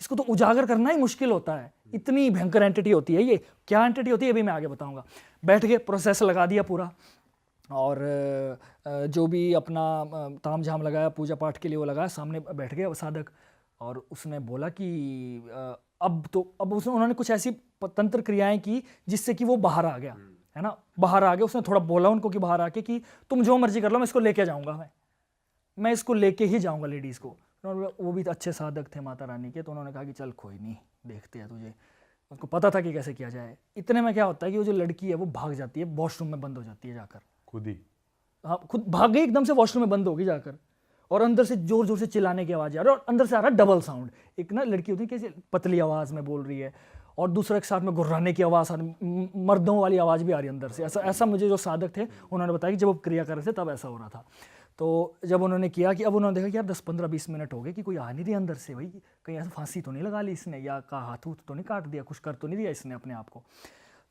इसको तो उजागर करना ही मुश्किल होता है, इतनी भयंकर एंटिटी होती है ये। क्या एंटिटी होती है ये भी मैं आगे बताऊंगा। बैठ के प्रोसेस लगा दिया पूरा, और जो भी अपना ताम झाम लगाया पूजा पाठ के लिए वो लगाया, सामने बैठ गए साधक। और उसने बोला कि अब उन्होंने कुछ ऐसी तंत्र क्रियाएं की जिससे कि वो बाहर आ गया, है ना, बाहर आ गया। उसने थोड़ा बोला उनको कि बाहर आके कि तुम जो मर्जी कर लो, मैं इसको लेके जाऊंगा, मैं इसको लेके ही जाऊंगा लेडीज़ को। वो भी अच्छे साधक थे माता रानी के, तो उन्होंने कहा कि चल कोई नहीं, देखते हैं तुझे। उसको पता था कि कैसे किया जाए। इतने में क्या होता है कि वो जो लड़की है वो भाग जाती है, वॉशरूम में बंद हो जाती है जाकर, खुद ही। हाँ खुद भाग गई एकदम से, वॉशरूम में बंद होगी जाकर। और अंदर से जोर जोर से चिल्लाने की आवाज़ आ रही है और अंदर से आ रहा है डबल साउंड। एक ना लड़की होती है कैसे पतली आवाज़ में बोल रही है और दूसरा एक साथ में गुर्राने की आवाज़ आ रही, मर्दों वाली आवाज़ भी आ रही है अंदर से। ऐसा ऐसा मुझे जो साधक थे उन्होंने बताया कि जब वो क्रिया कर रहे थे तब ऐसा हो रहा था। तो जब उन्होंने किया कि अब उन्होंने देखा कि यार 10-15-20 मिनट हो गए कि कोई आ नहीं रही अंदर से, भाई कहीं ऐसा फांसी तो नहीं लगा ली इसने या का हाथ तो नहीं काट दिया, कुछ कर तो नहीं दिया इसने अपने आप को।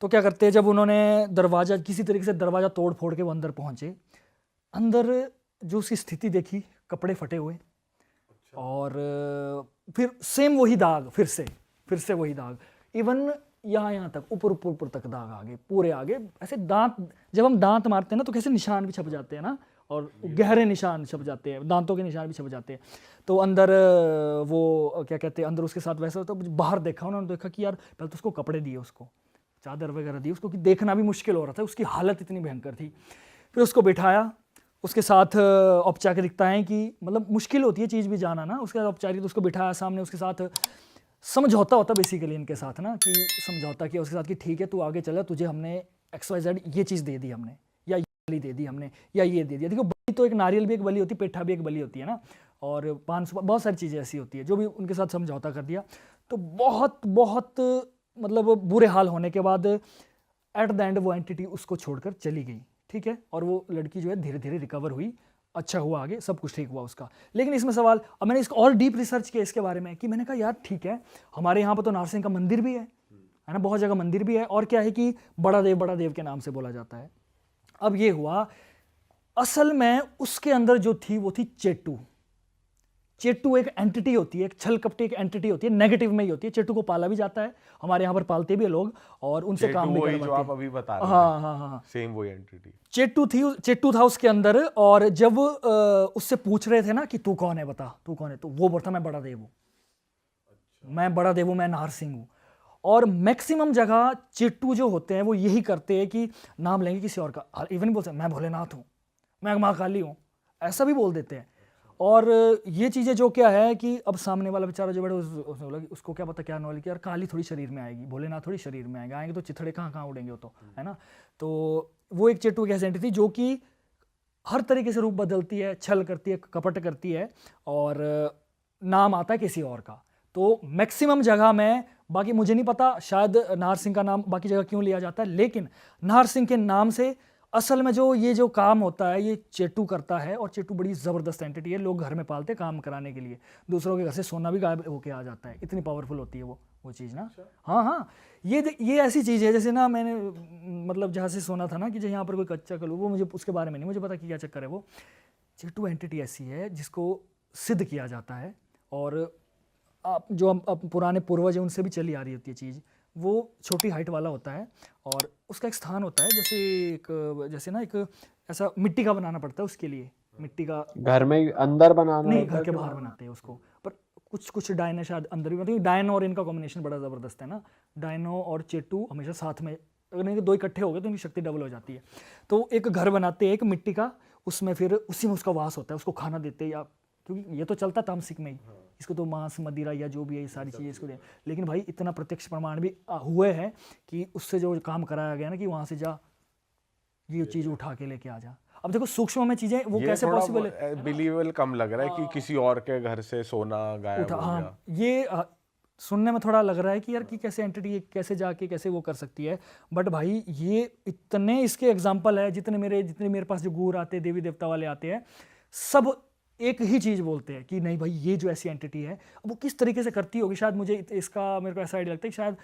तो क्या करते हैं, जब उन्होंने दरवाज़ा किसी तरीके से दरवाज़ा तोड़ फोड़ के वो अंदर पहुँचे, अंदर जो उसकी स्थिति देखी, कपड़े फटे हुए और फिर सेम वही दाग, फिर से वही दाग, इवन यहाँ तक ऊपर तक दाग आगे, पूरे आगे ऐसे दांत, जब हम दांत मारते हैं ना तो कैसे निशान भी छप जाते हैं ना, और गहरे निशान छप जाते हैं, दांतों के निशान भी छप जाते हैं। तो अंदर वो क्या कहते हैं, अंदर उसके साथ वैसा, तो बाहर देखा उन्होंने, देखा कि यार पहले तो उसको कपड़े दिए, उसको चादर वगैरह दी उसको, कि देखना भी मुश्किल हो रहा था, उसकी हालत इतनी भयंकर थी। फिर उसको बिठाया, उसके साथ औपचारिकताएं की, मतलब मुश्किल होती है चीज़ भी जाना ना, उसके साथ औपचारिक, उसको बिठाया सामने, उसके साथ समझौता होता बेसिकली इनके साथ ना, कि समझौता किया उसके साथ कि ठीक है तू आगे चला, तुझे हमने XYZ ये चीज़ दे दी हमने, या ये बलि दे दी हमने, या ये दे दिया। देखो बलि तो एक नारियल भी एक बलि होती है, पेठा भी एक बलि होती है ना, और 500 बहुत सारी चीज़ें ऐसी होती है, जो भी उनके साथ समझौता कर दिया। तो बहुत बहुत मतलब बुरे हाल होने के बाद एट द एंड वो एंटिटी उसको छोड़कर चली गई, ठीक है, और वो लड़की जो है धीरे धीरे रिकवर हुई, अच्छा हुआ, आगे सब कुछ ठीक हुआ उसका। लेकिन इसमें सवाल, अब मैंने इसको और डीप रिसर्च किया इसके बारे में, कि मैंने कहा यार ठीक है, हमारे यहाँ पर तो नारसिंह का मंदिर भी है ना, बहुत जगह मंदिर भी है, और क्या है कि बड़ा देव के नाम से बोला जाता है। अब ये हुआ, असल में उसके अंदर जो थी वो थी चेट्टू। चेट्टू एक एंटिटी होती है, एक छल कपटी एक एंटिटी होती है, नेगेटिव में ही होती है। चेट्टू को पाला भी जाता है, हमारे यहाँ पर पालते भी है लोग, और उनसे काम भी वही जो आप करवाते हैं। अभी बता रहे हाँ, सेम वही एंटिटी। चेट्टू था उसके अंदर, और जब उससे पूछ रहे थे ना कि तू कौन है, बता तू कौन है, तो वो बोलता मैं बड़ा देव हूँ, मैं बड़ा देव हूँ, मैं नारसिंह हूँ। और मैक्सिमम जगह चेट्टू जो होते हैं वो यही करते हैं कि नाम लेंगे किसी और का, इवन बोलते हैं मैं भोलेनाथ हूँ, मैं माँ काली हूँ, ऐसा भी बोल देते हैं। और ये चीज़ें जो क्या है कि अब सामने वाला बेचारा जो बैठा उसने बोला कि उसको क्या पता क्या नॉलेज, कि यार काली थोड़ी शरीर में आएगी, भोलेनाथ थोड़ी शरीर में आएंगे तो चिथड़े कहाँ कहाँ उड़ेंगे वो, तो है ना। तो वो एक चेट्टू की ऐसी एंटिटी थी जो कि हर तरीके से रूप बदलती है, छल करती है, कपट करती है, और नाम आता है किसी और का। तो मैक्सिमम जगह में, बाकी मुझे नहीं पता शायद नारसिंह का नाम बाकी जगह क्यों लिया जाता है, लेकिन नारसिंह के नाम से असल में जो काम होता है ये चेट्टू करता है। और चेट्टू बड़ी ज़बरदस्त एंटिटी है, लोग घर में पालते काम कराने के लिए, दूसरों के घर से सोना भी गायब होके आ जाता है, इतनी पावरफुल होती है वो चीज़ ना। हाँ, ये ऐसी चीज़ है, जैसे ना मैंने मतलब जहाँ से सुना था ना कि जो यहाँ पर कोई कच्चा कलू, वो मुझे उसके बारे में नहीं मुझे पता कि क्या चक्कर है। वो चेट्टू एंटिटी ऐसी है जिसको सिद्ध किया जाता है, और आप जो हम पुराने पूर्वज हैं उनसे भी चली आ रही होती है चीज़। वो छोटी हाइट वाला होता है, और उसका एक स्थान होता है, जैसे ना एक ऐसा मिट्टी का बनाना पड़ता है उसके लिए, मिट्टी का घर में अंदर बनाना नहीं, होता घर है के कि बाहर बनाते हैं उसको, पर कुछ डायन शायद अंदर भी, मतलब डायन और इनका कॉम्बिनेशन बड़ा ज़बरदस्त है ना, डायनो और चेट्टू हमेशा साथ में, अगर इनके दो इकट्ठे हो गए तो इनकी शक्ति डबल हो जाती है। तो एक घर बनाते हैं एक मिट्टी का, उसमें फिर उसी में उसका वास होता है, उसको खाना देते हैं, या क्योंकि ये तो चलता तामसिक में ही, इसको तो मांस मदिरा या जो भी है ये सारी चीज़ें इसको दे। लेकिन भाई इतना प्रत्यक्ष प्रमाण भी हुए हैं कि उससे जो काम कराया गया ना कि वहाँ से जा ये चीज़ उठा के लेके आ जा। अब देखो सूक्ष्म में चीज़ें वो कैसे पॉसिबल है, बिलीवेबल कम लग रहा है कि किसी और के घर से सोना गायब हो गया। हाँ, ये सुनने में थोड़ा लग रहा है कि यार कि कैसे एंटिटी कैसे जाके कैसे वो कर सकती है। बट भाई ये इतने इसके एग्जाम्पल है, जितने मेरे पास जो गूर आते हैं, देवी देवता वाले आते हैं, सब एक ही चीज़ बोलते हैं कि नहीं भाई ये जो ऐसी एंटिटी है, अब वो किस तरीके से करती होगी, शायद मुझे इसका मेरे को ऐसा आइडिया लगता है कि शायद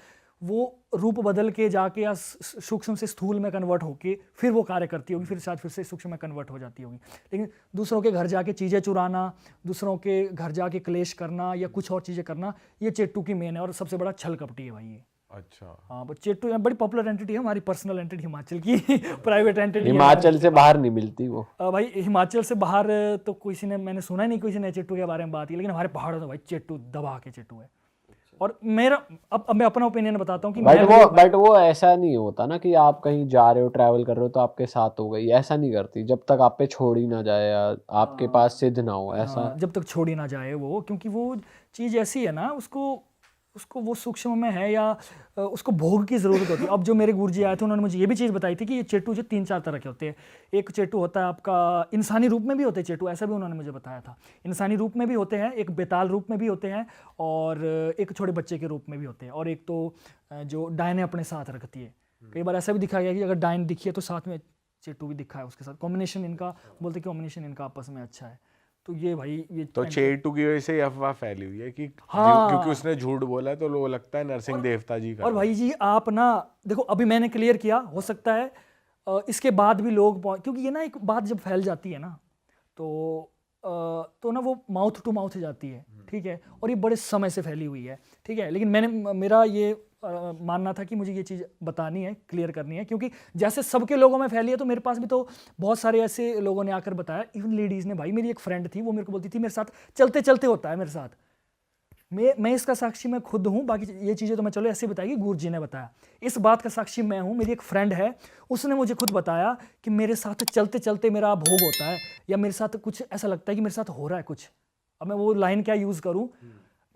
वो रूप बदल के जाके या सूक्ष्म से स्थूल में कन्वर्ट होके फिर वो कार्य करती होगी, फिर शायद फिर से सूक्ष्म में कन्वर्ट हो जाती होगी। लेकिन दूसरों के घर जाके चीज़ें चुराना, दूसरों के घर जाके क्लेश करना या कुछ और चीज़ें करना, ये चेट्टू की मेन है, और सबसे बड़ा छल कपटी है भाई ये। अच्छा, हाँ, बट चेट्टू बड़ी पॉपुलर एंटिटी है, हमारी पर्सनल एंटिटी हिमाचल की प्राइवेट एंटिटी। हिमाचल से बाहर नहीं मिलती वो। भाई हिमाचल से बाहर तो किसी ने, मैंने सुना ही नहीं किसी ने चेट्टू के बारे में बात की, लेकिन हमारे पहाड़ों में भाई चेट्टू दबा के चेट्टू है। और मेरा अब मैं अपना ओपिनियन बताता हूँ कि बट वो ऐसा नहीं होता ना कि आप कहीं जा रहे हो, ट्रैवल कर रहे हो तो आपके साथ हो गई, ऐसा नहीं करती जब तक आप पे छोड़ ही ना जाए या आपके पास सिद्ध ना हो, ऐसा जब तक छोड़ी ना जाए वो, क्योंकि वो चीज़ ऐसी है ना, उसको उसको वो सूक्ष्म में है या उसको भोग की ज़रूरत होती है। अब जो मेरे गुरुजी आए थे उन्होंने मुझे ये भी चीज़ बताई थी कि ये चेटू जो 3-4 तरह के होते हैं। एक चेटू होता है आपका इंसानी रूप में भी होते हैं चेटू, ऐसा भी उन्होंने मुझे बताया था। इंसानी रूप में भी होते हैं, एक बेताल रूप में भी होते हैं और एक छोटे बच्चे के रूप में भी होते हैं, और एक तो जो डायने अपने साथ रखती है। कई बार ऐसा भी दिखाया गया कि अगर डायन दिखी है तो साथ में चेटू भी दिखा है उसके साथ। कॉम्बिनेशन इनका बोलते हैं, कॉम्बिनेशन इनका आपस में अच्छा है। तो ये भाई ये तो चेटू की वजह से ये अफवाह फैली हुई है कि हाँ। क्योंकि उसने झूठ बोला है तो वो लगता है नरसिंह देवता जी का। और भाई जी आप ना देखो, अभी मैंने क्लियर किया, हो सकता है इसके बाद भी लोग क्योंकि ये ना एक बात जब फैल जाती है ना तो ना वो माउथ टू माउथ जाती है, ठीक है, और ये बड़े समय से फैली हुई है, ठीक है। लेकिन मेरा ये मानना था कि मुझे ये चीज़ बतानी है, क्लियर करनी है, क्योंकि जैसे सबके लोगों में फैली है तो मेरे पास भी तो बहुत सारे ऐसे लोगों ने आकर बताया, इवन लेडीज़ ने। भाई मेरी एक फ्रेंड थी, वो मेरे को बोलती थी मेरे साथ चलते चलते होता है मेरे साथ। मैं इसका साक्षी मैं खुद हूँ, बाकी ये चीज़ें तो मैं चलो ऐसे बताई कि गुरुजी ने बताया। इस बात का साक्षी मैं हूँ, मेरी एक फ्रेंड है, उसने मुझे खुद बताया कि मेरे साथ चलते चलते मेरा भोग होता है, या मेरे साथ कुछ ऐसा लगता है कि मेरे साथ हो रहा है कुछ। अब मैं वो लाइन क्या यूज़ करूँ,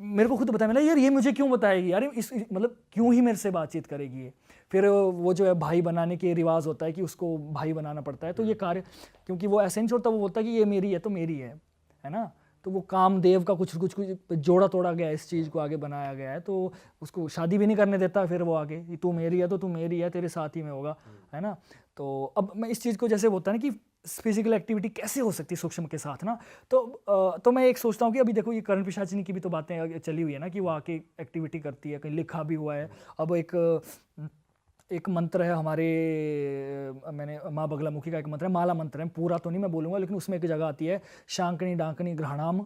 मेरे को खुद बताया। मैंने यार ये मुझे क्यों बताएगी यार, मतलब क्यों ही मेरे से बातचीत करेगी ये। फिर वो जो है भाई बनाने के रिवाज होता है कि उसको भाई बनाना पड़ता है, तो ये कार्य क्योंकि वो ऐसे नहीं छोड़ता, वो बोलता है कि ये मेरी है तो मेरी है ना। तो वो कामदेव का कुछ जोड़ा तोड़ा गया, इस चीज़ को आगे बनाया गया है, तो उसको शादी भी नहीं करने देता। फिर वो आगे तू मेरी है तो तू मेरी है, तेरे साथ ही में होगा, है ना। तो अब मैं इस चीज़ को जैसे होता है ना कि फिजिकल एक्टिविटी कैसे हो सकती है सूक्ष्म के साथ ना, तो मैं एक सोचता हूँ कि अभी देखो ये करण पिशाचिनी की भी तो बातें चली हुई है ना कि वो आके एक्टिविटी करती है, कहीं लिखा भी हुआ है। अब एक मंत्र है हमारे, मैंने माँ बगलामुखी का एक मंत्र है, माला मंत्र है, पूरा तो नहीं मैं बोलूँगा, लेकिन उसमें एक जगह आती है शांकनी डांकनी ग्रहणाम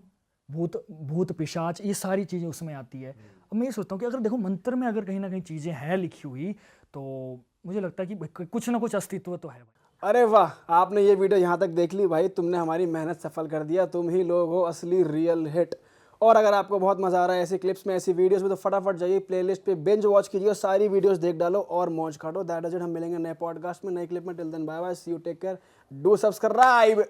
भूत पिशाच, ये सारी चीज़ें उसमें आती है। अब मैं ये सोचता हूँ कि अगर देखो मंत्र में अगर कहीं ना कहीं चीज़ें हैं लिखी हुई, तो मुझे लगता है कि कुछ ना कुछ अस्तित्व तो है। अरे वाह, आपने ये वीडियो यहाँ तक देख ली भाई, तुमने हमारी मेहनत सफल कर दिया। तुम ही लोग हो असली रियल हिट। और अगर आपको बहुत मज़ा आ रहा है ऐसी क्लिप्स में, ऐसी वीडियोस में, तो फटाफट जाइए प्लेलिस्ट पे बिंज वॉच कीजिए और सारी वीडियोस देख डालो और मौज काटो। That is it. हम मिलेंगे नए पॉडकास्ट में, नए क्लिप में। Till then bye bye, see you, take care, do subscribe.